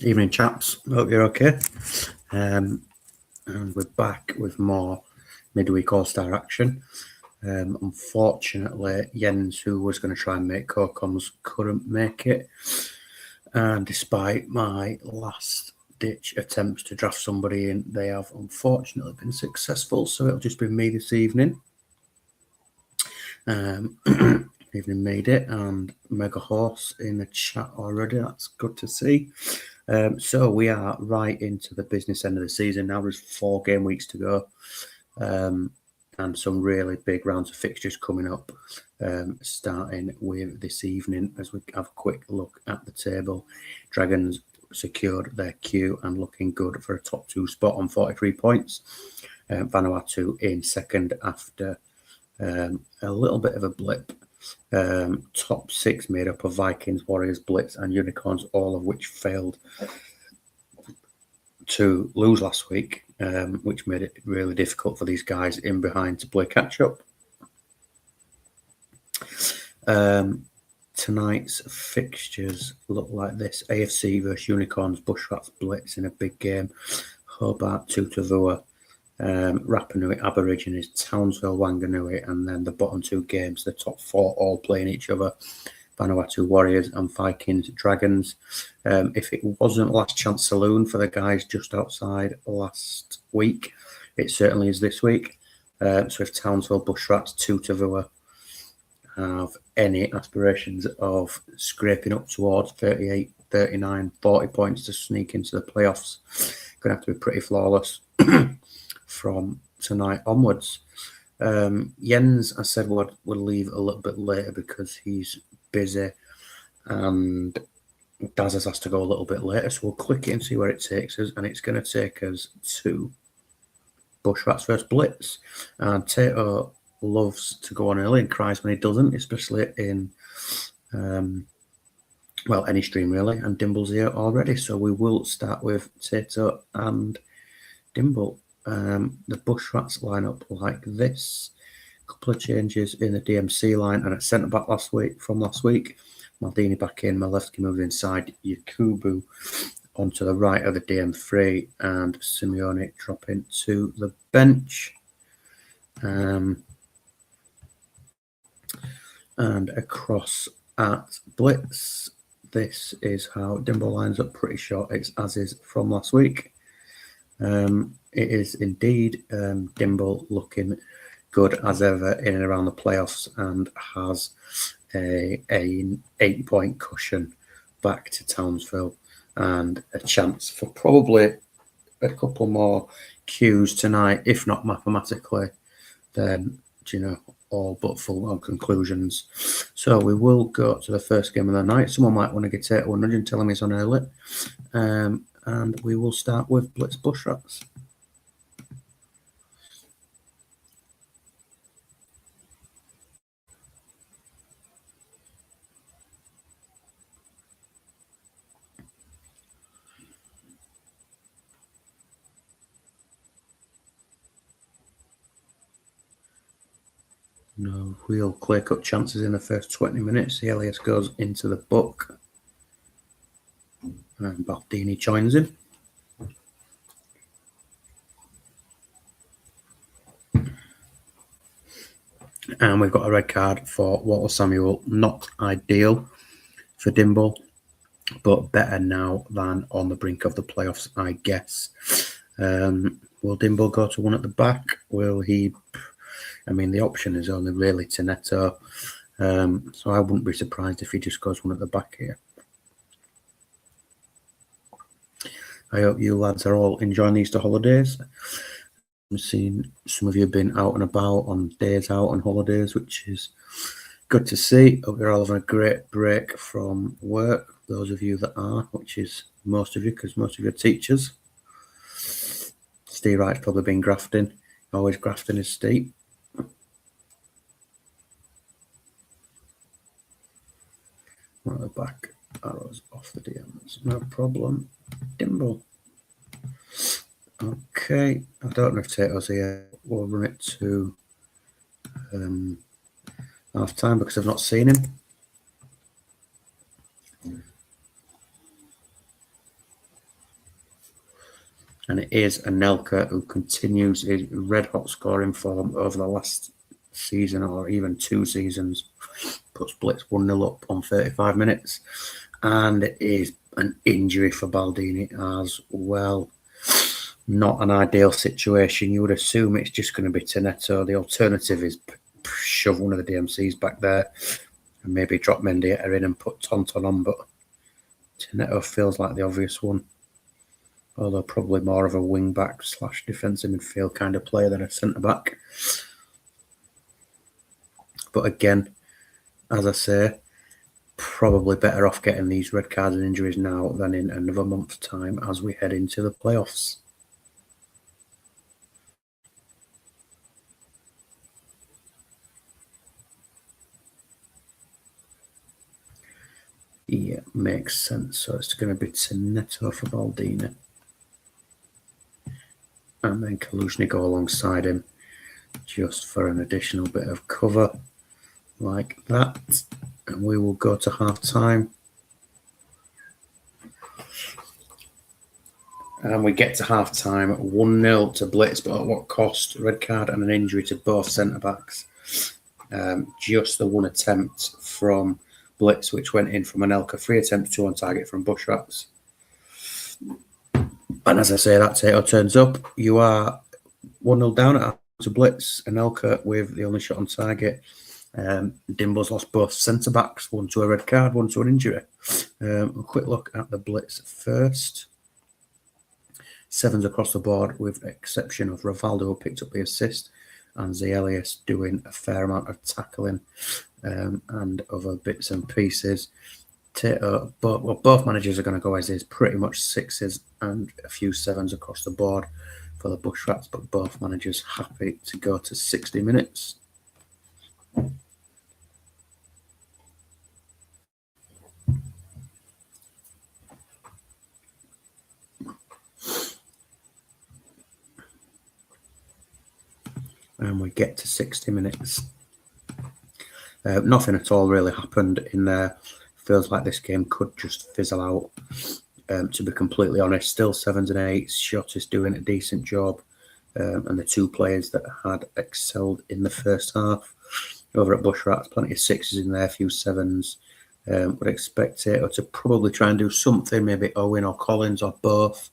Evening, chaps. Hope you're okay. And we're back with more midweek All-Star action. Unfortunately, Jens, who was going to try and make co-coms, couldn't make it. And despite my last-ditch attempts to draft somebody in, they have unfortunately been successful. So it'll just be me this evening. Evening made it, and Mega Horse in the chat already. That's good to see. So we are right into the business end of the season now. There's 4 game weeks to go, and some really big rounds of fixtures coming up, starting with this evening as we have a quick look at the table. Dragons secured their queue and looking good for a top 2 spot on 43 points. Vanuatu in second after a little bit of a blip. Top 6 made up of Vikings, Warriors, Blitz and Unicorns, all of which failed to lose last week, which made it really difficult for these guys in behind to play catch up. Tonight's fixtures look like this: AFC versus Unicorns, Bushrats, Blitz in a big game, Hobart, Tutavua, Rapa Nui, Aborigines, Townsville, Wanganui, and then the bottom 2 games, the top 4 all playing each other: Vanuatu Warriors and Vikings Dragons. If it wasn't Last Chance Saloon for the guys just outside last week, it certainly is this week. So if Townsville, Bushrats, Tutavua have any aspirations of scraping up towards 38, 39, 40 points to sneak into the playoffs, going to have to be pretty flawless from tonight onwards. Jens, I said we'll leave a little bit later because he's busy, and Daz has to go a little bit later, so we'll click it and see where it takes us, and it's going to take us to Bushrats versus Blitz. And Tato loves to go on early and cries when he doesn't, especially in any stream really, and Dimble's here already, so we will start with Tato and Dimble. The Bushrats line up like this. A couple of changes in the DMC line, and at centre back from last week. Maldini back in, Malevsky moved inside, Yakubu onto the right of the DM3, and Simeone dropping to the bench. And across at Blitz, this is how Dimble lines up, pretty short, it's as is from last week. It is indeed Dimble looking good as ever in and around the playoffs, and has a 8-point cushion back to Townsville and a chance for probably a couple more cues tonight, if not mathematically, then all but full-on conclusions. So we will go to the first game of the night. Someone might want to get it 100 and tell him he's on early, and we will start with Blitz Bushrats. No real clear-cut chances in the first 20 minutes. The Elias goes into the book, and Baldini joins him. And we've got a red card for Walter Samuel. Not ideal for Dimble, but better now than on the brink of the playoffs, I guess. Will Dimble go to one at the back? Will he? I mean, the option is only really to Neto, so I wouldn't be surprised if he just goes one at the back here. I hope you lads are all enjoying the Easter holidays. I've seen some of you have been out and about on days out on holidays, which is good to see. Hope you're all having a great break from work, those of you that are, which is most of you, because most of you are teachers. Steve Wright's probably been grafting. Always grafting is Steve. One at the back, arrows off the DMs, no problem. Dimble. Okay, I don't know if Tato's here. We'll run it to half time because I've not seen him. And it is Anelka who continues his red-hot scoring form over the last season or even 2 seasons. Puts Blitz 1-0 up on 35 minutes. And it is an injury for Baldini as well. Not an ideal situation. You would assume it's just going to be Teneto. The alternative is shove one of the DMCs back there and maybe drop Mendieta in and put Tonton on, but Teneto feels like the obvious one. Although probably more of a wing-back / defensive midfield kind of player than a centre-back. But again, as I say, probably better off getting these red cards and injuries now than in another month's time as we head into the playoffs. Yeah, makes sense. So it's going to be Teneto for Baldini. And then Kaluzhny go alongside him just for an additional bit of cover like that. And we will go to half-time. And we get to half-time 1-0 to Blitz, but at what cost? Red card and an injury to both centre-backs. Just the one attempt from Blitz, which went in from Anelka. 3 attempts, 2 on target from Bushrats. And as I say, that Tato turns up. You are 1-0 down at to Blitz. Anelka with the only shot on target. Dimbo's lost both centre-backs, 1 to a red card, 1 to an injury. A quick look at the Blitz first. 7s across the board, with exception of Rivaldo, who picked up the assist, and Zielius doing a fair amount of tackling and other bits and pieces. Both managers are going to go as is, pretty much 6s and a few 7s across the board for the Bushrats, but both managers happy to go to 60 minutes. And we get to 60 minutes. Nothing at all really happened in there. Feels like this game could just fizzle out. To be completely honest, still 7s and 8s. Shot is doing a decent job. And the 2 players that had excelled in the first half. Over at Bushrats, plenty of 6s in there, a few 7s. Would expect Tato to probably try and do something, maybe Owen or Collins or both,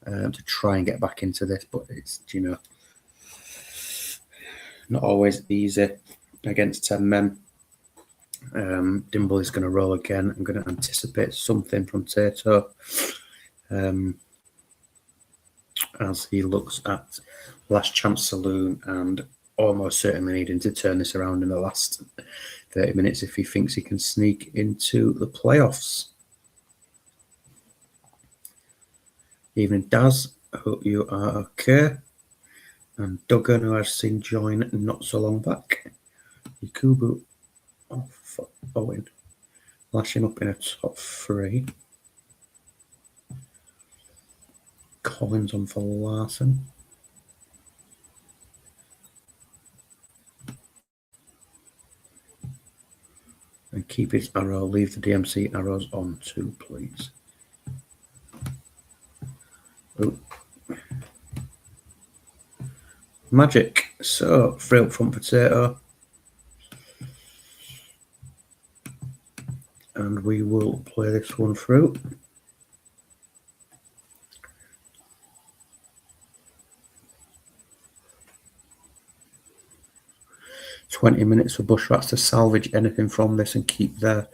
to try and get back into this. But it's, not always easy against 10 men. Dimble is going to roll again. I'm going to anticipate something from Tato as he looks at last chance saloon and almost certainly needing to turn this around in the last 30 minutes if he thinks he can sneak into the playoffs. Evening, Daz. I hope you are okay. And Duggan, who I've seen join not so long back. Yakubu for Owen. Lashing up in a top 3. Collins on for Larson. And keep his arrow. Leave the DMC arrows on too, please. Oh. Magic. So, free up front Potato. And we will play this one through. $20 minutes for Bushrats to salvage anything from this and keep their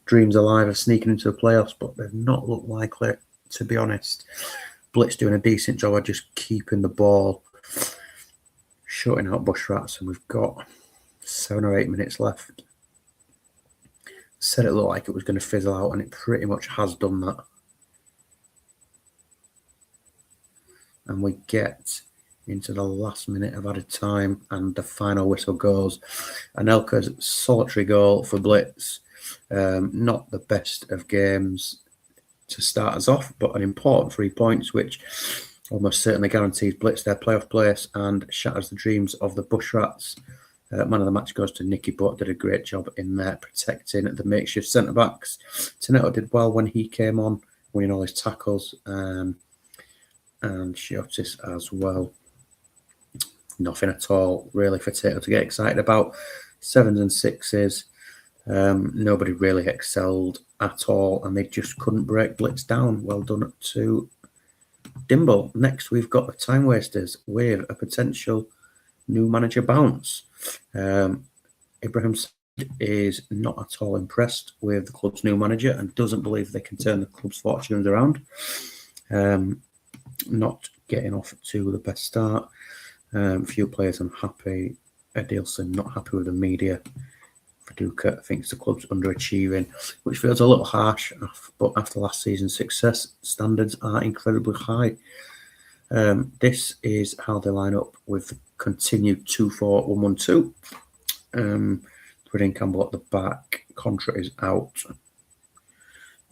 dreams alive of sneaking into the playoffs, but they've not looked likely, to be honest. Blitz doing a decent job of just keeping the ball, shutting out Bushrats, and we've got 7 or 8 minutes left. Said it looked like it was going to fizzle out, and it pretty much has done that. And we get into the last minute of added time, and the final whistle goes. Anelka's solitary goal for Blitz. Not the best of games to start us off, but an important 3 points, which almost certainly guarantees Blitz their playoff place and shatters the dreams of the Bushrats. Man of the match goes to Nicky Butt, did a great job in there protecting the makeshift centre-backs. Teneto did well when he came on, winning all his tackles. and Shiotis as well. Nothing at all really for Tato to get excited about. 7s and 6s. Nobody really excelled at all, and they just couldn't break Blitz down. Well done to Dimble. Next, we've got the Time Wasters with a potential new manager bounce. Ibrahim is not at all impressed with the club's new manager and doesn't believe they can turn the club's fortunes around. Not getting off to the best start. Few players unhappy. Adilson not happy with the media. Paducah thinks the club's underachieving, which feels a little harsh, but after last season's success, standards are incredibly high. This is how they line up with the continued 2-4-1-1-2. Putting Campbell at the back. Contra is out.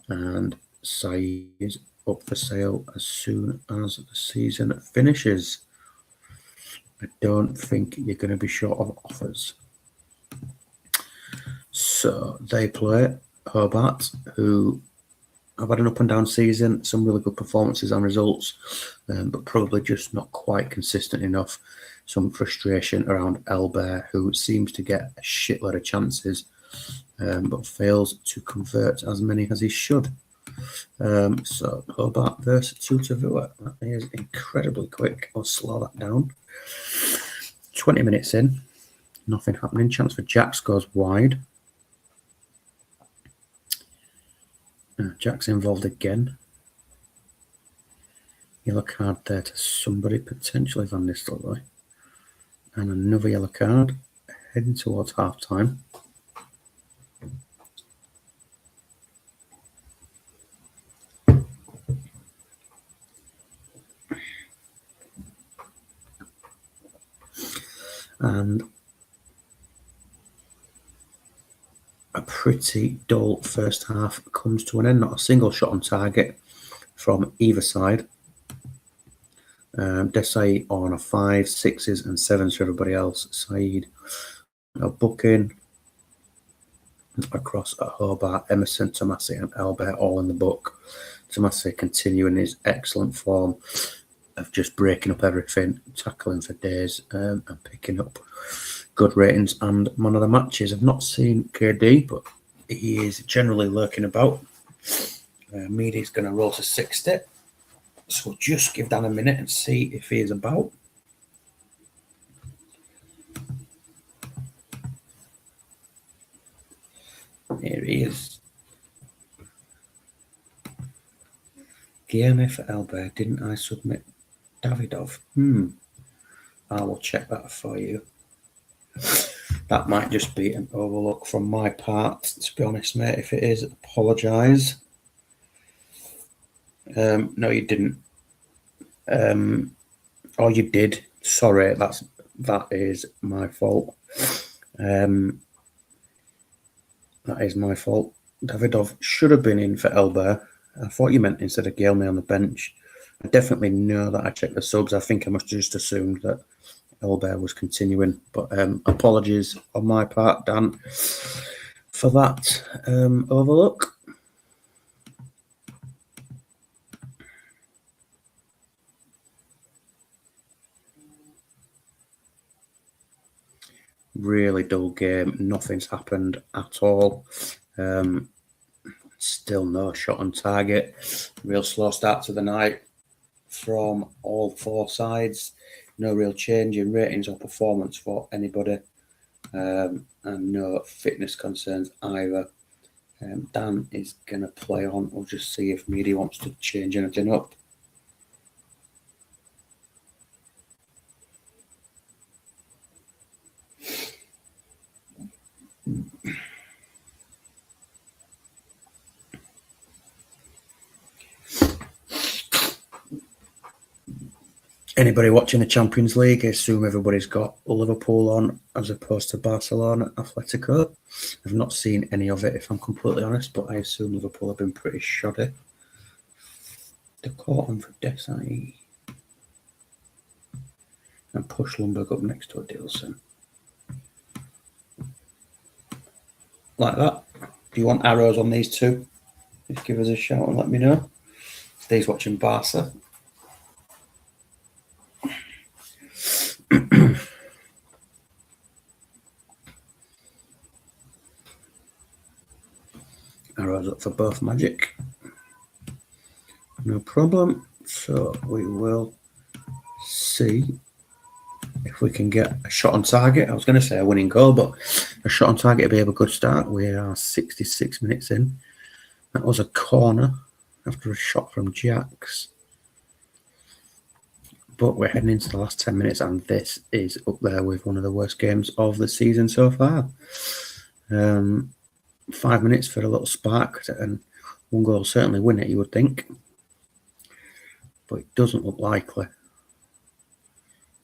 And Saeed is up for sale as soon as the season finishes. I don't think you're going to be short of offers. So they play Hobart, who have had an up and down season, some really good performances and results, but probably just not quite consistent enough. Some frustration around Elbear, who seems to get a shitload of chances, but fails to convert as many as he should. So Hobart versus Tutavua. That is incredibly quick. I'll slow that down. 20 minutes in, nothing happening. Chance for Jacks goes wide. Jack's involved again. Yellow card there to somebody, potentially Van Nistelrooy. And another yellow card heading towards half time. And a pretty dull first half comes to an end. Not a single shot on target from either side. Desai on a 5, 6s and 7s for everybody else. Saeed a booking across at Hobart. Emerson, Tomasi and Albert all in the book. Tomasi continuing his excellent form of just breaking up everything, tackling for days, and picking up good ratings and man of the matches. I've not seen KD, but he is generally lurking about. Meady's going to roll to 60. So we'll just give Dan a minute and see if he is about. Here he is. Guillermo for Albert. Didn't I submit Davidov? I will check that for you. That might just be an overlook from my part, to be honest, mate. If it is, apologise. No, you didn't. Oh, you did. Sorry, that is my fault. That is my fault. Davidov should have been in for Elber. I thought you meant instead of Gailme on the bench. I definitely know that I checked the subs. I think I must have just assumed that Elber was continuing. But apologies on my part, Dan, for that overlook. Really dull game. Nothing's happened at all. Still no shot on target. Real slow start to the night from all four sides. No real change in ratings or performance for anybody. And no fitness concerns either. Dan is going to play on. We'll just see if Meady wants to change anything up. Anybody watching the Champions League, I assume everybody's got Liverpool on as opposed to Barcelona, Atletico. I've not seen any of it, if I'm completely honest, but I assume Liverpool have been pretty shoddy. The caught on for Desai. And push Lundberg up next to Adilson. Like that. Do you want arrows on these two? Just give us a shout and let me know. Steve's watching Barca. Arrows up for both Magic. No problem. So we will see if we can get a shot on target. I was going to say a winning goal, but a shot on target would be a good start. We are 66 minutes in. That was a corner after a shot from Jax. But we're heading into the last 10 minutes, and this is up there with one of the worst games of the season so far. 5 minutes for a little spark, and one goal will certainly win it, you would think. But it doesn't look likely.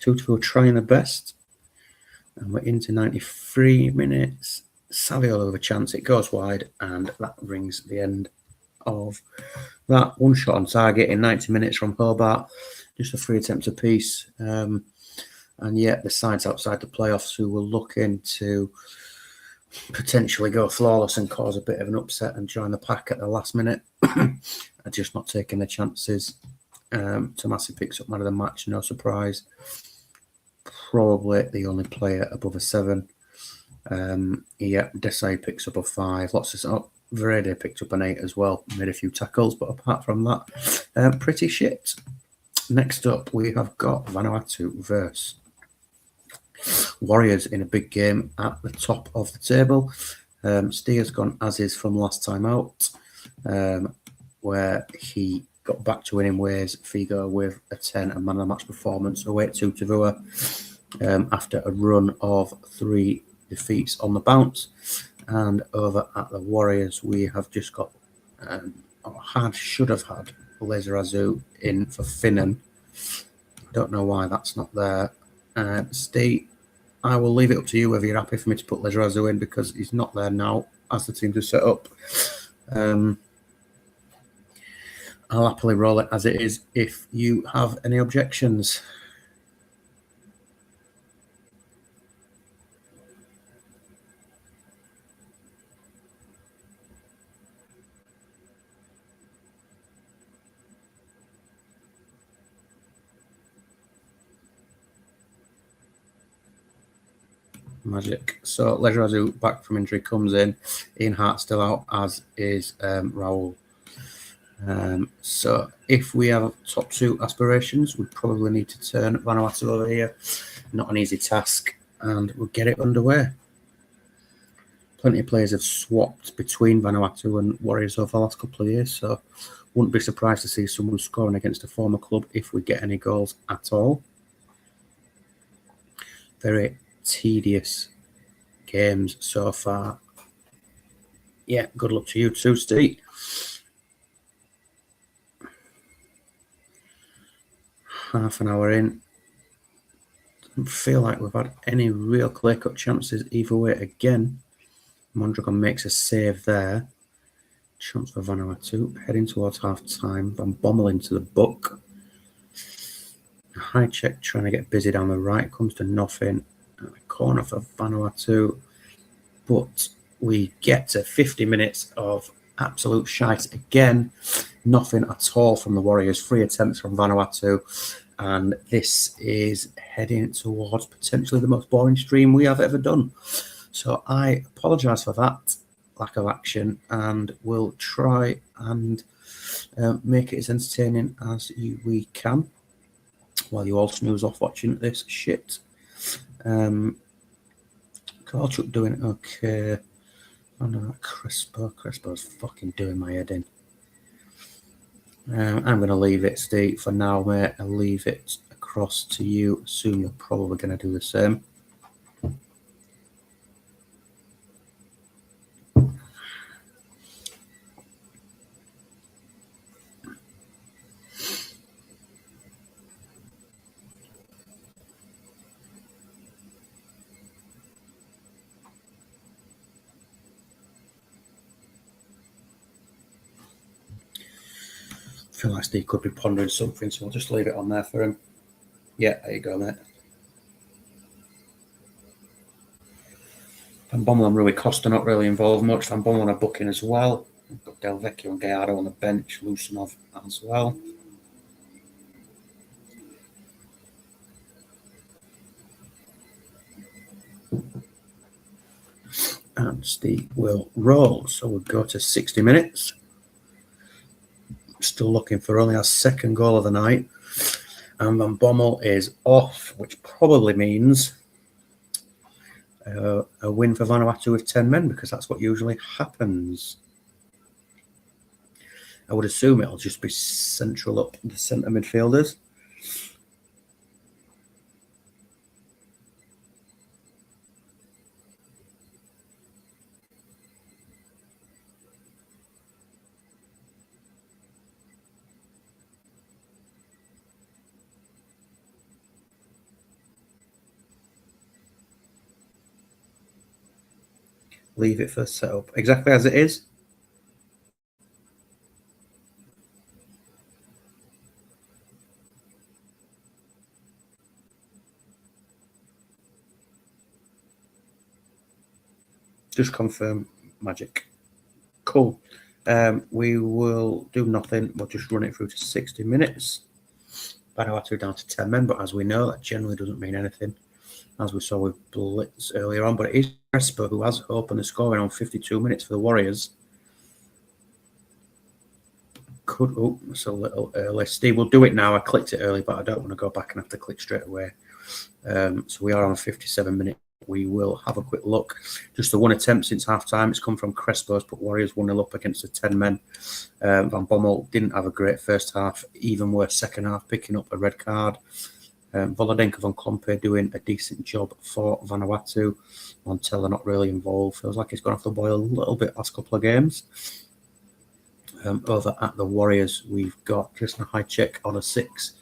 2-2 trying their best. And we're into 93 minutes. Saviola with a chance. It goes wide, and that rings the end of that. One shot on target in 90 minutes from Hobart. Just a 3 attempts apiece. And yet the sides outside the playoffs who were looking to potentially go flawless and cause a bit of an upset and join the pack at the last minute are just not taking their chances. Tomasi picks up man of the match, no surprise. Probably the only player above a 7. Desai picks up a 5. Lots of stuff. Verede picked up an 8 as well. Made a few tackles, but apart from that, pretty shit. Next up, we have got Vanuatu versus Warriors in a big game at the top of the table. Steer's gone as is from last time out, where he got back to winning ways. Figo with a 10 and man of the match performance. Away to Tavua after a run of 3 defeats on the bounce. And over at the Warriors, we have just got, should have had Lezarazu in for Finnan. Don't know why that's not there. Steve, I will leave it up to you whether you're happy for me to put Lezarazu in because he's not there now as the teams are set up. I'll happily roll it as it is if you have any objections. Magic. So Lezarazu back from injury comes in. Ian Hart still out, as is Raul. So if we have top 2 aspirations, we probably need to turn Vanuatu over here. Not an easy task, and we'll get it underway. Plenty of players have swapped between Vanuatu and Warriors over the last couple of years, so wouldn't be surprised to see someone scoring against a former club if we get any goals at all. Very tedious games so far. Yeah, good luck to you too, Steve. Half an hour in. Doesn't feel like we've had any real clear-cut chances either way again. Mondragon makes a save there. Chance for Vanuatu. Heading towards half-time. Van Bommel into the book. High check trying to get busy down the right. Comes to nothing. Corner for Vanuatu. But we get to 50 minutes of absolute shite again. Nothing at all from the Warriors. 3 attempts from Vanuatu. And this is heading towards potentially the most boring stream we have ever done. So I apologise for that lack of action, and we'll try and make it as entertaining as we can while you all snooze off watching this shit. Karchuk doing okay. Oh no, Crespo's fucking doing my head in. I'm going to leave it, Steve, for now, mate. I'll leave it across to you. Assume you're probably going to do the same. I feel like Steve could be pondering something, so we'll just leave it on there for him. Yeah, there you go, mate. Van Bommel and Rui Costa not really involved much. Van Bommel on a booking as well. We've got Del Vecchio and Gallardo on the bench. Lusanov as well. and Steve will roll. So we'll go to 60 minutes. Still looking for only our second goal of the night. And Van Bommel is off, which probably means a win for Vanuatu with 10 men, because that's what usually happens. I would assume it'll just be central up the centre midfielders. Leave it for setup. Exactly as it is. Just confirm magic. Cool. We will do nothing. We'll just run it through to 60 minutes. Vanuatu down to 10 men, but as we know, that generally doesn't mean anything, as we saw with Blitz earlier on. But it is Crespo who has opened the scoring on 52 minutes for the Warriors. It's a little early. Steve, we'll do it now. I clicked it early, but I don't want to go back and have to click straight away. So we are on 57 minutes. We will have a quick look. Just the one attempt since half-time. It's come from Crespo's, put Warriors 1-0 up against the 10 men. Van Bommel didn't have a great first half, even worse second half, picking up a red card. Volodenko von Klompe doing a decent job for Vanuatu. Montella not really involved. Feels like he's gone off the boil a little bit last couple of games. Over at the Warriors, we've got Tristan Hajcek on a 6.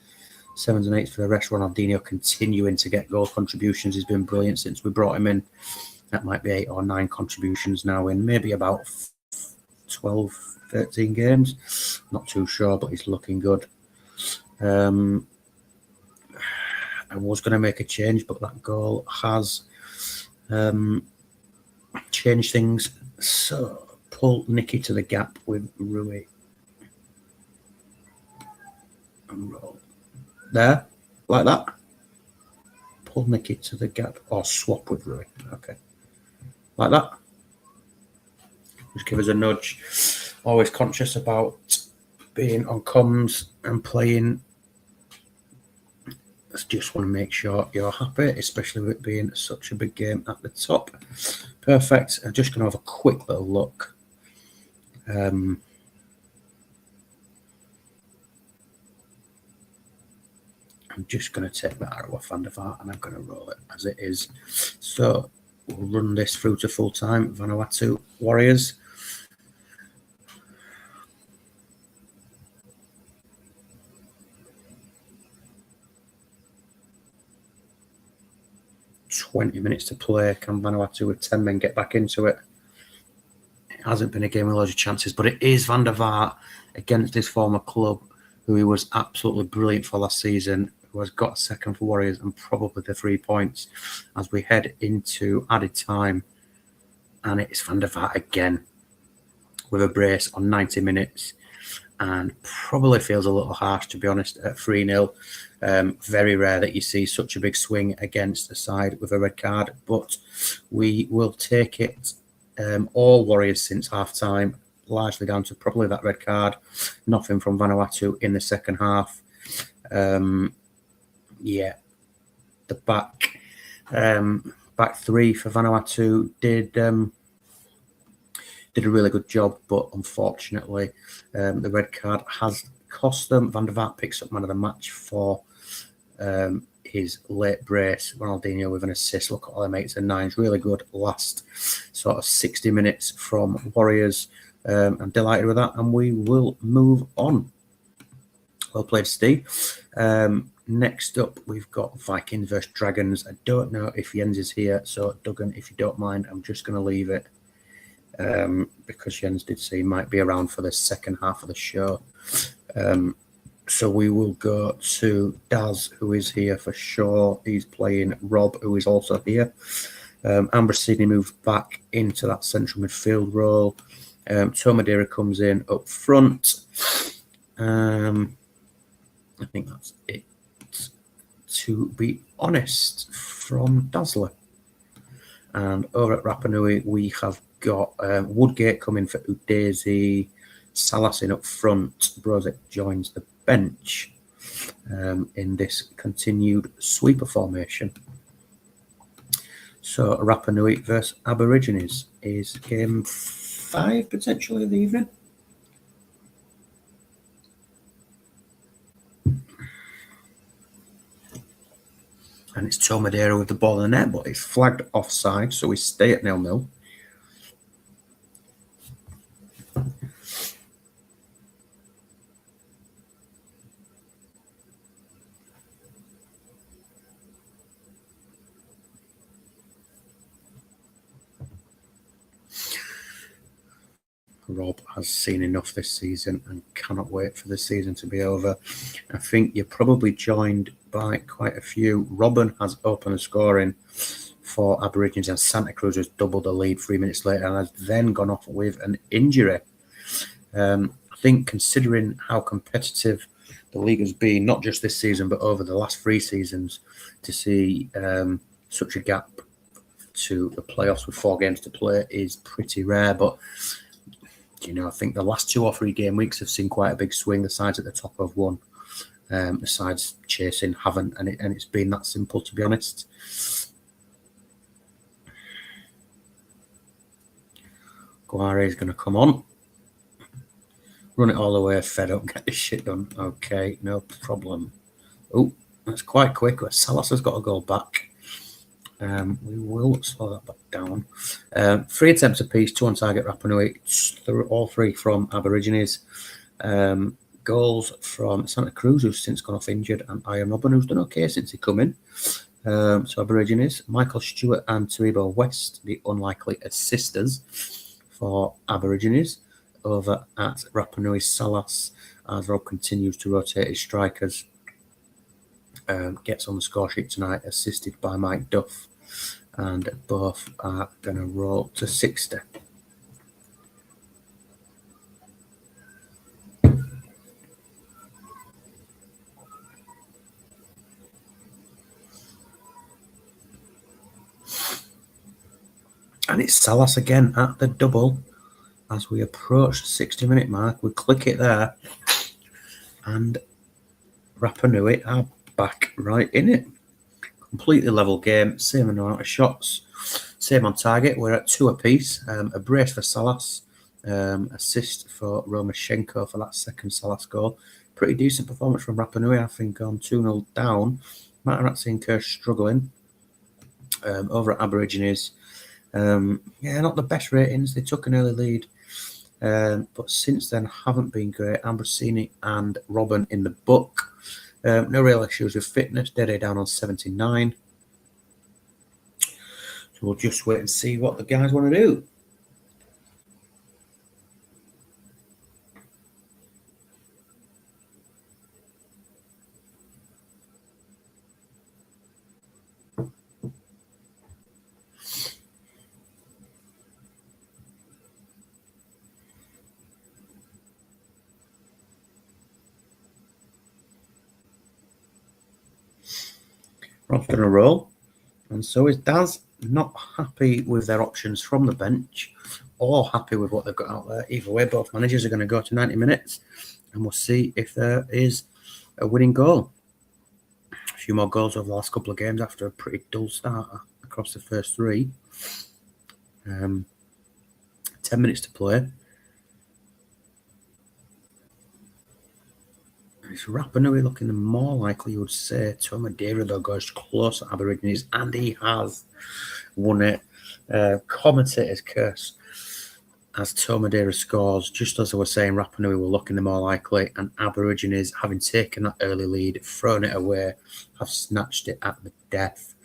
7s and 8s for the rest. Ronaldinho continuing to get goal contributions. He's been brilliant since we brought him in. That might be 8 or 9 contributions now in maybe about 12, 13 games. Not too sure, but he's looking good. I was going to make a change, but that goal has changed things. So pull Nicky to the gap with Rui. And roll. There, like that. Pull Nicky to the gap or swap with Rui. Okay. Like that. Just give us a nudge. Always conscious about being on comms and playing. Just want to make sure you're happy, especially with it being such a big game at the top. Perfect. I'm just going to have a quick little look. I'm just going to take that out of Van der Vaart and I'm going to roll it as it is. So we'll run this through to full time. Vanuatu Warriors. "20 minutes to play. Can Vanuatu with 10 men get back into it?" It hasn't been a game with loads of chances, but it is Van der Vaart against his former club, who he was absolutely brilliant for last season, who has got a second for Warriors and probably the 3 points as we head into added time. And it's Van der Vaart again with a brace on 90 minutes. And probably feels a little harsh, to be honest, at 3-0. Very rare that you see such a big swing against a side with a red card, but we will take it. All Warriors since half-time, largely down to probably that red card. Nothing from Vanuatu in the second half. Yeah, the back three for Vanuatu did a really good job, but unfortunately, the red card has cost them. Van der Vaart picks up man of the match for his late brace. Ronaldinho with an assist. Look at all the mates and nines. Really good last sort of 60 minutes from Warriors. I'm delighted with that, and we will move on. Well played, Steve. Next up, we've got Vikings versus Dragons. I don't know if Jens is here, so Duggan, if you don't mind, I'm just going to leave it because Jens did say he might be around for the second half of the show. So we will go to Daz, who is here for sure. He's playing Rob, who is also here. Ambrosini moves back into that central midfield role. Tomadera comes in up front. I think that's it, to be honest, from Dazzler. And over at Rapa Nui, we have got Woodgate coming for Udeze, Salasin up front. Brozek joins the bench in this continued sweeper formation. So Rapa Nui versus Aborigines is game 5 potentially of the evening. And it's Tomadera with the ball in the net, but it's flagged offside, so we stay at 0-0. Rob has seen enough this season and cannot wait for the season to be over. I think you're probably joined by quite a few. Robin has opened the scoring for Aborigines, and Santa Cruz has doubled the lead 3 minutes later and has then gone off with an injury. I think considering how competitive the league has been, not just this season, but over the last 3 seasons, to see such a gap to the playoffs with 4 games to play is pretty rare. But I think the last 2 or 3 game weeks have seen quite a big swing. The sides at the top have won. The sides chasing haven't, and it's been that simple, to be honest. Guare is going to come on. Run it all the way, fed up, get this shit done. Okay, no problem. Oh, that's quite quick. Salas has got a goal back. We will slow that back down. 3 attempts apiece, 2 on target, Rapa Nui, all 3 from Aborigines. Goals from Santa Cruz, who's since gone off injured, and Iron Robin, who's done okay since he come in. So Aborigines, Michael Stewart and Taribo West, the unlikely assisters for Aborigines. Over at Rapa Nui, Salas, as Rob continues to rotate his strikers. Gets on the score sheet tonight, assisted by Mike Duff, and both are going to roll to 60. And it's Salas again at the double as we approach the 60-minute mark. We click it there, and Rapa Nui are back right in it. Completely level game, same amount of shots, same on target. We're at 2 apiece. A brace for Salas, assist for Romashenko for that second Salas goal. Pretty decent performance from Rapa Nui, I think, on 2-0 down. Matarazzi and Kirsch struggling. Over at Aborigines, not the best ratings. They took an early lead, but since then haven't been great. Ambrosini and Robin in the book. No real issues with fitness. Dede down on 79. So we'll just wait and see what the guys want to do. Rob's going to roll, and so is Daz. Not happy with their options from the bench or happy with what they've got out there. Either way, both managers are going to go to 90 minutes, and we'll see if there is a winning goal. A few more goals over the last couple of games after a pretty dull start across the first 3. 10 minutes to play. It's Rapa Nui looking more likely, you would say. Tomadera, though, goes close to Aborigines, and he has won it. Commentator's curse as Tomadera scores. Just as I was saying, Rapa Nui were looking the more likely, and Aborigines, having taken that early lead, thrown it away, have snatched it at the death.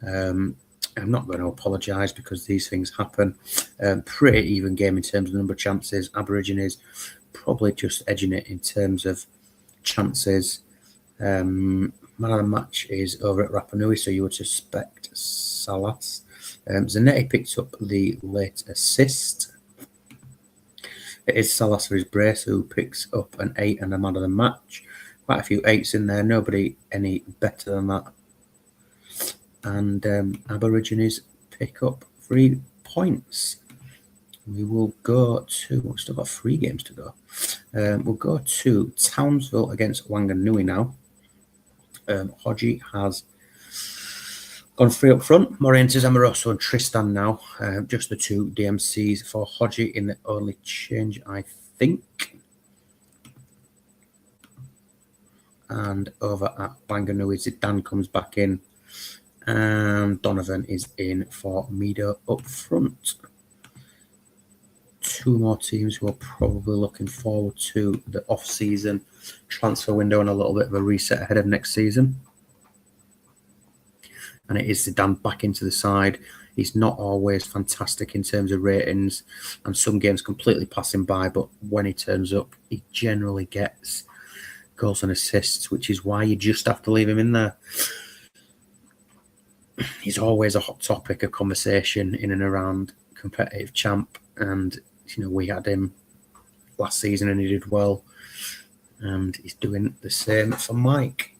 I'm not going to apologise because these things happen. Pretty even game in terms of number of chances. Aborigines probably just edging it in terms of chances. Man of the match is over at Rapa Nui, so you would suspect Salas. Zanetti picked up the late assist. It is Salas for his brace, who picks up an 8 and a man of the match. Quite a few 8s in there, nobody any better than that. And Aborigines pick up 3 points. We will go to, we've still got 3 games to go. We'll go to Townsville against Wanganui now. Hodgie has gone 3 up front. Morientes, Amoroso and Tristan now. Just the 2 DMCs for Hodgie in the only change, I think. And over at Wanganui, Zidane comes back in. And Donovan is in for Mido up front. 2 more teams who are probably looking forward to the off-season transfer window and a little bit of a reset ahead of next season. And it is Zidane back into the side. He's not always fantastic in terms of ratings, and some games completely pass him by, but when he turns up, he generally gets goals and assists, which is why you just have to leave him in there. He's always a hot topic of conversation in and around competitive champ, and we had him last season and he did well, and he's doing the same for Mike.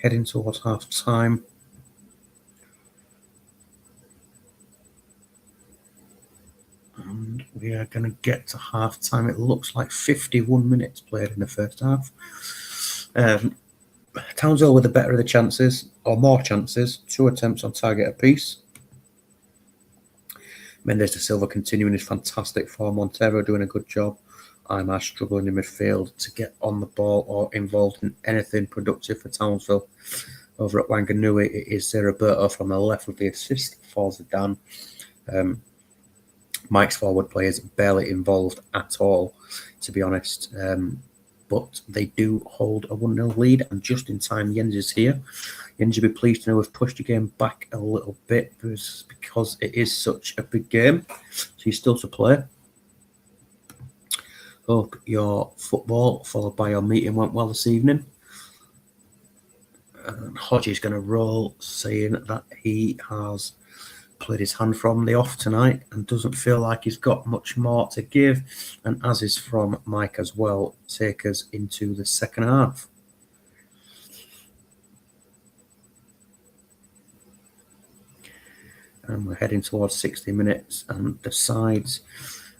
Heading towards half time. And we are going to get to half time. It looks like 51 minutes played in the first half. Townsville with the better of the chances, or more chances. 2 attempts on target apiece. Mendes de Silva continuing his fantastic form. Montero doing a good job. Aymar struggling in midfield to get on the ball or involved in anything productive for Townsville. Over at Wanganui, it is Roberto from the left with the assist for Zidane. Mike's forward play is barely involved at all, to be honest. But they do hold a 1-0 lead, and just in time, Jens is here. Jens, you'll be pleased to know we've pushed the game back a little bit because it is such a big game. So you're still to play. Hope your football, followed by your meeting, went well this evening. And Hodgie's going to roll, saying that he has played his hand from the off tonight and doesn't feel like he's got much more to give, and as is from Mike as well, take us into the second half. And we're heading towards 60 minutes, and the sides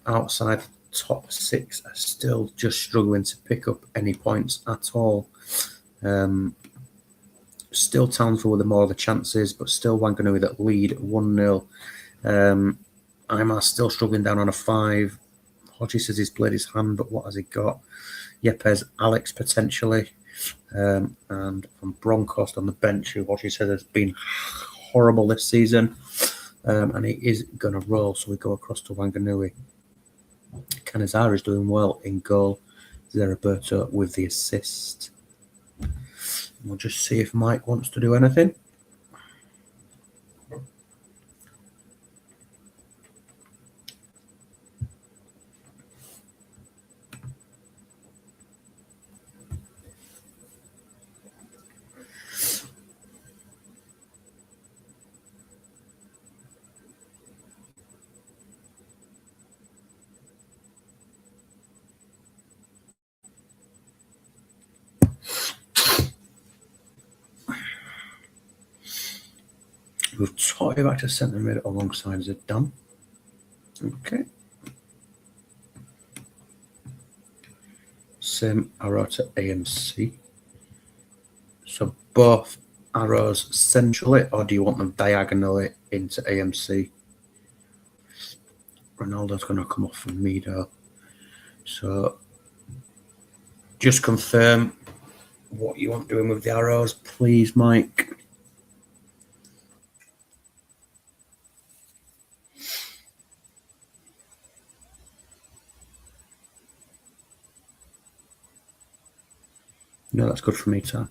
outside top 6 are still just struggling to pick up any points at all. Still Townsville with the more of the chances, but still Wanganui that lead 1-0. Aymar still struggling down on a 5. Hodgie says he's played his hand, but what has he got? Yepes, Alex potentially. And from Bronkhorst on the bench, who Hodgie says has been horrible this season. And he is going to roll, so we go across to Wanganui. Canizara is doing well in goal. Zeriberto with the assist. We'll just see if Mike wants to do anything. We've taught you back to centre mid alongside Zidane. Okay. Same arrow to AMC. So both arrows centrally, or do you want them diagonally into AMC? Ronaldo's going to come off from Mido. So just confirm what you want doing with the arrows, please, Mike. No, that's good for me, Tar.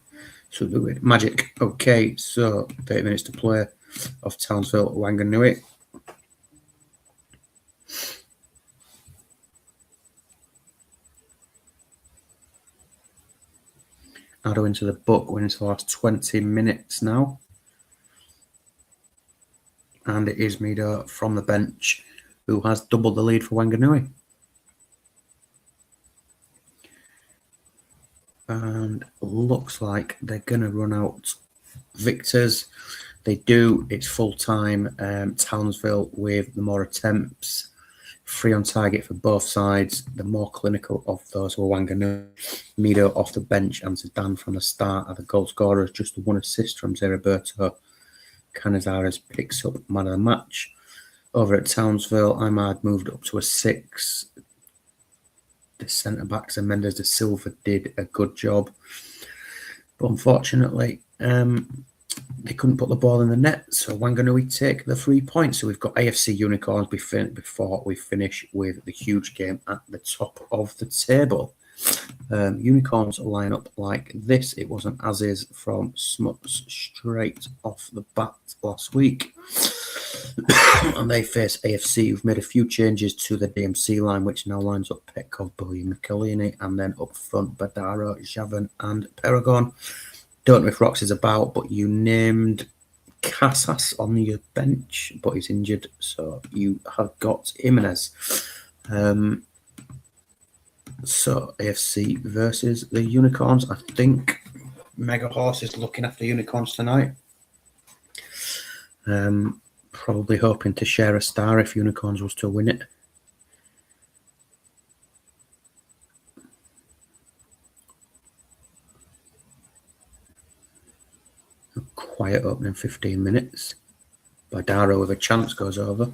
So do it. Magic. Okay, so 30 minutes to play of Townsville Wanganui. Addo into the book. We're into the last 20 minutes now. And it is Mido from the bench who has doubled the lead for Wanganui. And looks like they're going to run out victors. They do. It's full time. Townsville with the more attempts, 3 on target for both sides. The more clinical of those were Wanganui. Mido off the bench and Zidane from the start are the goal scorers. Just 1 assist from Zeriberto. Canizares picks up man of the match. Over at Townsville, Ahmad moved up to a 6. The centre backs and Mendes de Silva did a good job, but unfortunately, they couldn't put the ball in the net. So Wanganui take the 3 points. So we've got AFC Unicorns before we finish with the huge game at the top of the table. Unicorns line up like this. It wasn't as is from Smuts straight off the bat last week. And they face AFC, who've made a few changes to the DMC line, which now lines up Petkov, Bully, Michelini, and then up front Badaro, Javan, and Paragon. Don't know if Rox is about, but you named Casas on your bench, but he's injured, so you have got Jimenez. So AFC versus the Unicorns. I think Mega Horse is looking after Unicorns tonight. Probably hoping to share a star if Unicorns was to win it. A quiet opening 15 minutes. Badaro with a chance goes over.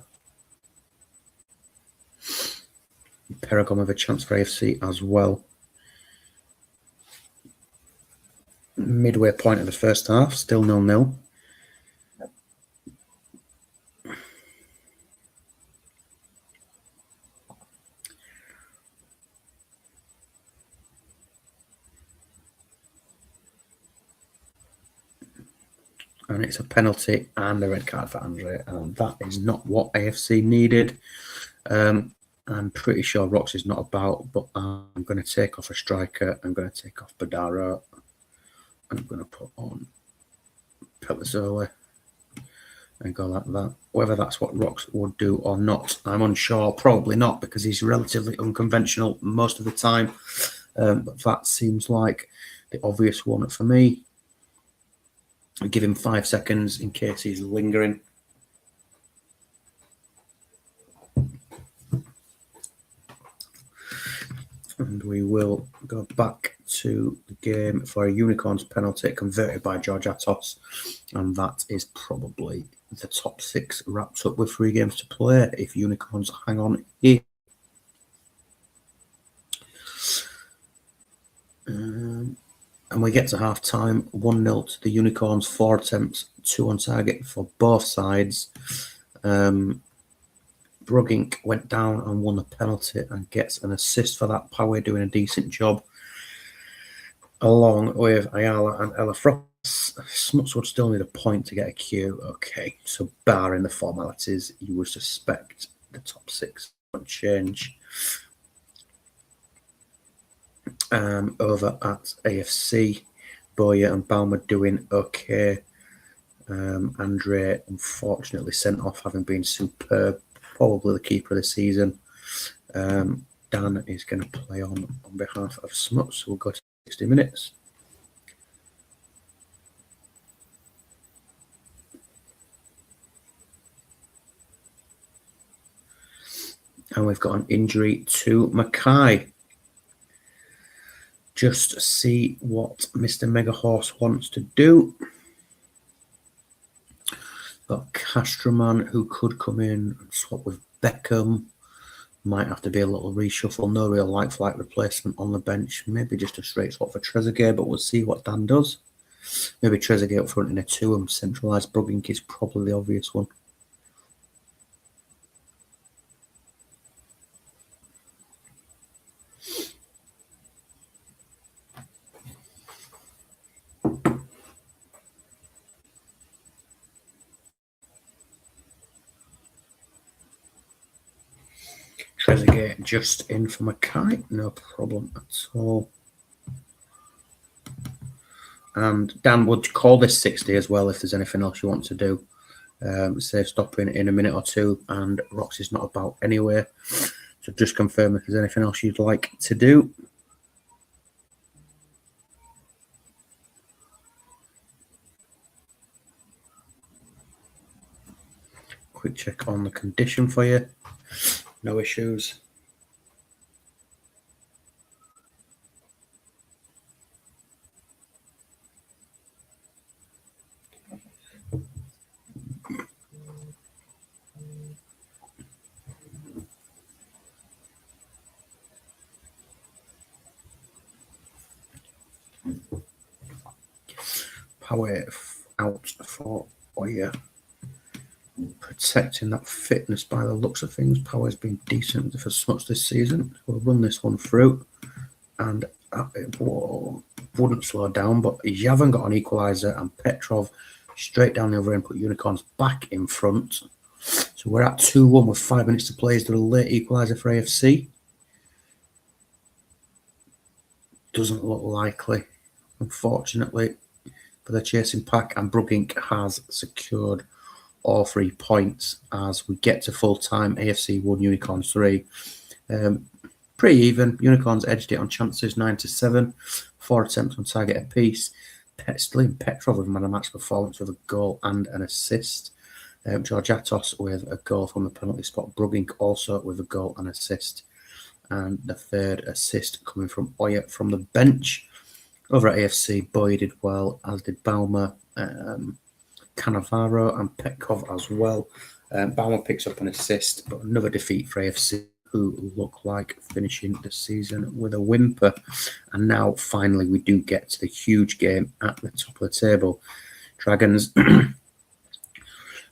Paragon with a chance for AFC as well. Midway point of the first half, still 0-0. And it's a penalty and a red card for Andre, and that is not what AFC needed. I'm pretty sure Rox is not about, but I'm going to take off a striker. I'm going to take off Badaro. And I'm going to put on Pelizzola and go like that. Whether that's what Rox would do or not, I'm unsure. Probably not, because he's relatively unconventional most of the time. But that seems like the obvious one for me. I'll give him 5 seconds in case he's lingering. And we will go back to the game for a Unicorns penalty converted by George Atos. And that is probably the top 6 wrapped up with 3 games to play if Unicorns hang on here. And we get to half time, 1-0 to the Unicorns, 4 attempts, 2 on target for both sides. Brugink went down and won the penalty and gets an assist for that. Power doing a decent job, along with Ayala and Elafros. Smuts would still need a point to get a Q. Okay, so barring the formalities, you would suspect the top 6 won't change. Over at AFC, Boya and Baum are doing okay. Andre, unfortunately, sent off, having been superb. Probably the keeper of the season. Dan is going to play on behalf of Smuts. We'll go to 60 minutes. And we've got an injury to Mackay. Just see what Mr. Mega Horse wants to do. Got Castroman, who could come in and swap with Beckham. Might have to be a little reshuffle. No real like-for-like replacement on the bench. Maybe just a straight swap for Trezeguet, but we'll see what Dan does. Maybe Trezeguet up front in a 2 and centralised. Brugink is probably the obvious one. Trezeguet just in for Mackay, no problem at all. And Dan would call this 60 as well if there's anything else you want to do. Say stopping in a minute or 2, and Roxy's not about anyway. So just confirm if there's anything else you'd like to do. quick check on the condition for you. No issues. Power out for Oya. Protecting that fitness by the looks of things. Power's been decent for much this season. We'll run this one through, and it wouldn't slow down, but you haven't got an equaliser, and Petrov straight down the other end, put Unicorns back in front. So we're at 2-1 with 5 minutes to play. Is there a late equaliser for AFC? Doesn't look likely, unfortunately, for the chasing pack, and Brugink has secured all 3 points as we get to full time. AFC 1, Unicorns 3. Pretty even. Unicorns edged it on chances 9-7, 4 attempts on target apiece. Petrov with man of match performance with a goal and an assist. George Atos with a goal from the penalty spot. Brugink also with a goal and assist. And the third assist coming from Oya from the bench. Over at AFC, Boy did well, as did Baumer, Cannavaro and Petkov as well. Baumer picks up an assist, but another defeat for AFC, who look like finishing the season with a whimper. And now, finally, we do get to the huge game at the top of the table. Dragons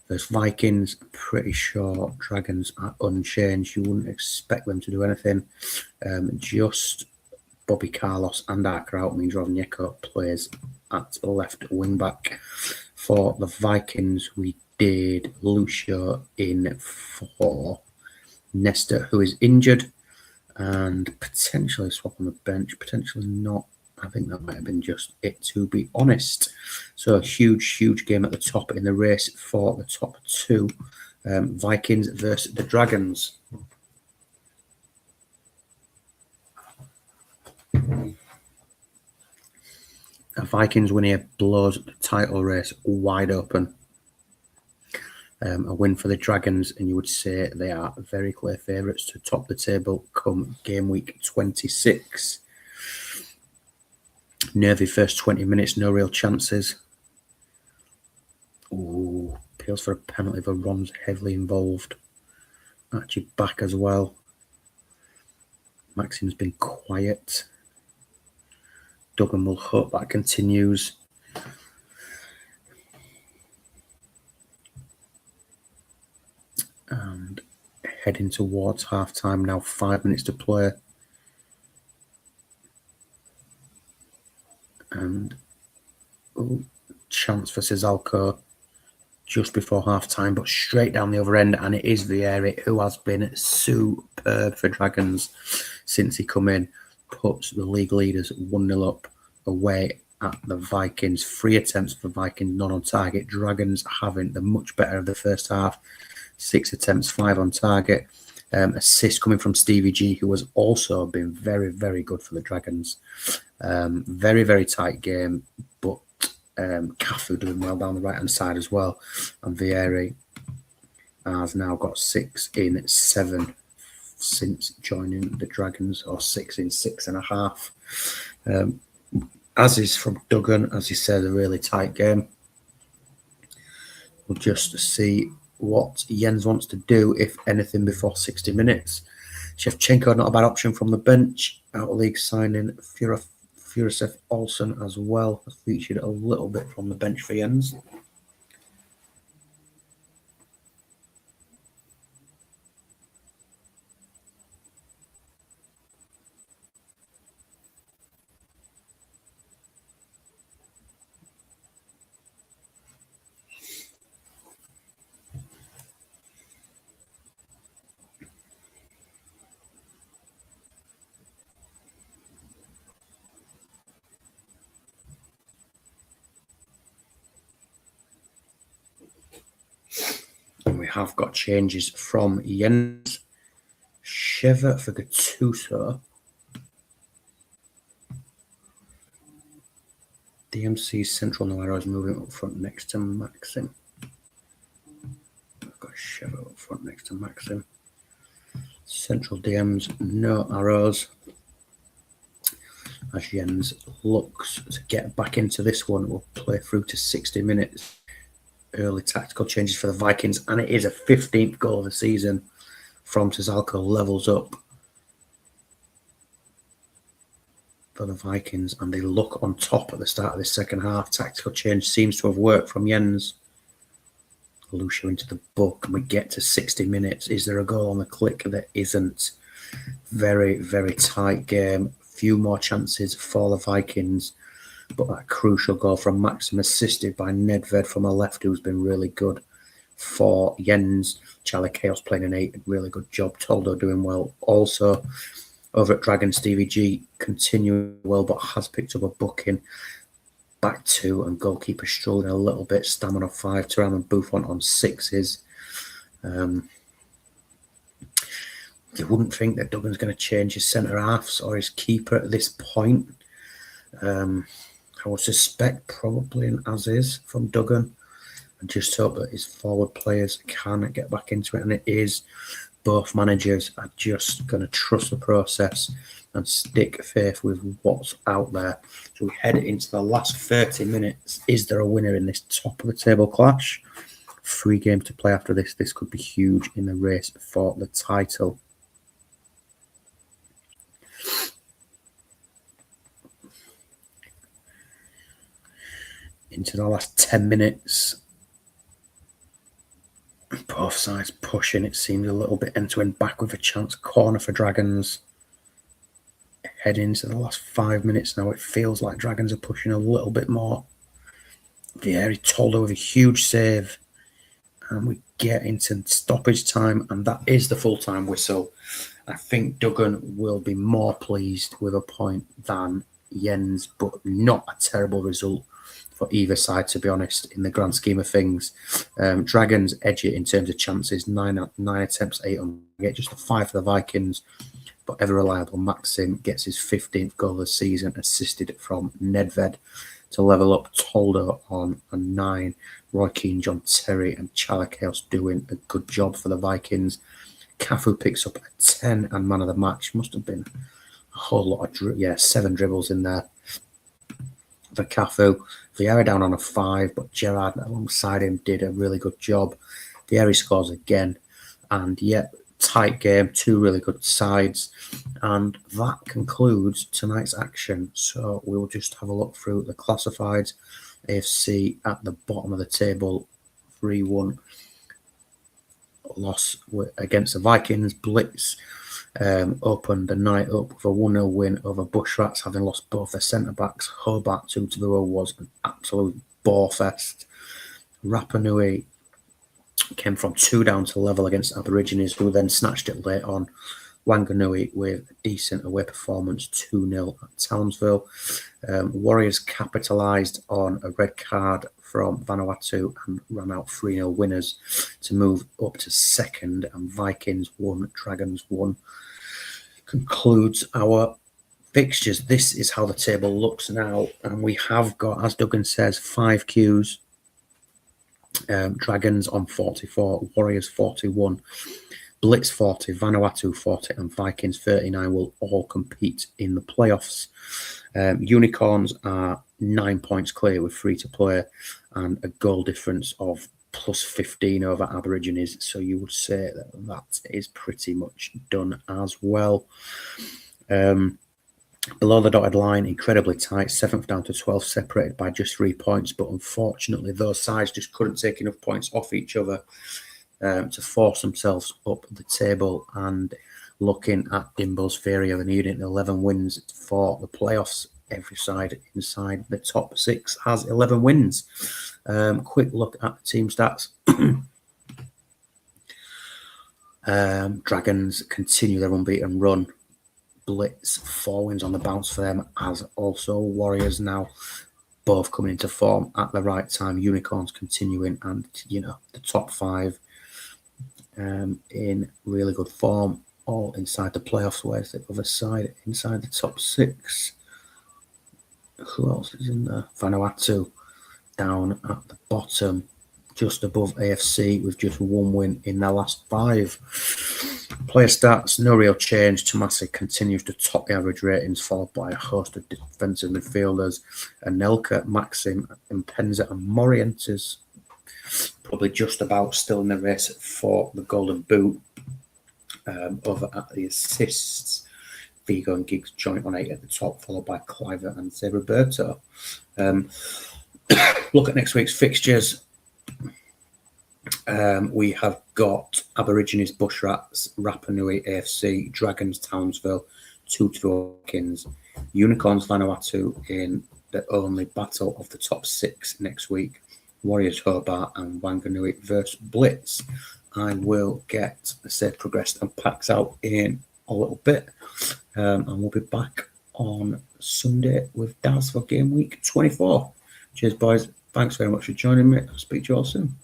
versus Vikings. Pretty sure Dragons are unchanged. You wouldn't expect them to do anything. Just Bobby Carlos and Arkraut means Rovnyeko plays at left wing back. For the Vikings, we did Lucio in for Nesta, who is injured, and potentially swap on the bench, potentially not. I think that might have been just it, to be honest. So a huge game at the top in the race for the top 2. Vikings versus the Dragons. A Vikings win here blows the title race wide open. A win for the Dragons, and you would say they are very clear favourites to top the table come game week 26. Nervy first 20 minutes, no real chances. Ooh, appeals for a penalty for Ron's heavily involved. Actually back as well. Maxim's been quiet. Duggan will hope that continues. And heading towards half time now, 5 minutes to play. And chance for Sizalko just before half time, but straight down the other end, and it is Vieri, who has been superb for Dragons since he come in. Puts the league leaders 1-0 up away at the Vikings. 3 attempts for Vikings, none on target. Dragons having the much better of the first half. 6 attempts, 5 on target. Assist coming from Stevie G, who has also been very good for the Dragons. Very tight game, but Cafu doing well down the right hand side as well. And Vieri has now got 6 in 7 since joining the Dragons, or 6 in 6.5. As is from Duggan, as he said, a really tight game. We'll just see what Jens wants to do, if anything, before 60 minutes. Shevchenko, not a bad option from the bench. Out of league signing Furisev Olsen as well, has featured a little bit from the bench for Jens. And we have got changes from Jens. Sheva for Gattuso. DMC's central Navarro is moving up front next to Maxim. We've got Chevo up front next to Maxim. Central DMs, no arrows. As Jens looks to get back into this one, we'll play through to 60 minutes. Early tactical changes for the Vikings, and it is a 15th goal of the season from Tzalko. Levels up for the Vikings, and they look on top at the start of this second half. Tactical change seems to have worked from Jens. Lucia into the book, and we get to 60 minutes. Is there a goal on the click? There isn't. Very, very tight game. Few more chances for the Vikings, but that crucial goal from Maxim, assisted by Nedved from a left, who's been really good for Jens. Charlie Chaos playing an 8, really good job. Toldo doing well. Also, over at Dragon, Stevie G continuing well, but has picked up a booking. Back 2, and goalkeeper struggling a little bit. Stamina 5, Turam and Buffon on 6s. You wouldn't think that Duggan's going to change his centre halves or his keeper at this point. I would suspect probably an as-is from Duggan, and just hope that his forward players can get back into it. And it is. Both managers are just going to trust the process and stick faith with what's out there. So we head into the last 30 minutes. Is there a winner in this top of the table clash? 3 games to play after this. This could be huge in the race for the title. Into the last 10 minutes. Both sides pushing. It seems a little bit end-to-end back with a chance corner for Dragons. Heading into the last 5 minutes now. It feels like Dragons are pushing a little bit more. Vieri Toldo with a huge save. And we get into stoppage time, and that is the full-time whistle. I think Duggan will be more pleased with a point than Jens, but not a terrible result for either side, to be honest, in the grand scheme of things. Dragons edge it in terms of chances. 9 attempts, 8 on target, just a 5 for the Vikings. But ever reliable Maxim gets his 15th goal of the season, assisted from Nedved to level up. Toldo on a 9. Roy Keane, John Terry and Chalakos doing a good job for the Vikings. Cafu picks up a 10 and man of the match. Must have been a whole lot of 7 dribbles in there for Cafu. Vieira down on a 5, but Gerard alongside him did a really good job. Vieri scores again, and tight game, 2 really good sides, and that concludes tonight's action. So we'll just have a look through the classifieds. AFC at the bottom of the table, 3-1 loss against the Vikings. Blitz opened the night up with a 1-0 win over Bushrats, having lost both their centre-backs. Hobart 2-0 was an absolute bore fest. Rapa Nui came from 2 down to level against Aborigines, who then snatched it late on. Wanganui with a decent away performance, 2-0 at Townsville. Warriors capitalised on a red card from Vanuatu and ran out 3-0 winners to move up to second, and Vikings won, Dragons won. Concludes our fixtures. This is how the table looks now, and we have got, as Duggan says, 5 queues. Dragons on 44, Warriors 41, Blitz 40, Vanuatu 40 and Vikings 39 will all compete in the playoffs. Unicorns are 9 points clear with 3 to play and a goal difference of plus 15 over Aborigines. So you would say that is pretty much done as well. Below the dotted line, incredibly tight, 7th down to 12th, separated by just 3 points. But unfortunately, those sides just couldn't take enough points off each other to force themselves up the table. And looking at Dimbo's theory of needing 11 wins for the playoffs, every side inside the top 6 has 11 wins. Quick look at the team stats. Dragons continue their unbeaten run. Blitz 4 wins on the bounce for them, as also Warriors now both coming into form at the right time. Unicorns continuing, and the top 5 in really good form, all inside the playoffs. Where's the other side? Inside the top 6. Who else is in there? Vanuatu down at the bottom. just above AFC with just 1 win in their last 5. Player stats, no real change. Tomasi continues to top the average ratings, followed by a host of defensive midfielders. Anelka, Maxim, Impenza and Morientes probably just about still in the race for the Golden Boot. Over at the assists, Vigo and Giggs joint on 8 at the top, followed by Cliver and Zé Roberto. Look at next week's fixtures. We have got Aborigines, Bushrats, Rapa Nui, AFC, Dragons, Townsville, Tutu Hawkins, Unicorns, Vanuatu in the only battle of the top 6 next week. Warriors, Hobart and Wanganui versus Blitz. I will get the set progressed and packs out in a little bit. And we'll be back on Sunday with Daz for game week 24. Cheers, boys. Thanks very much for joining me. I'll speak to you all soon.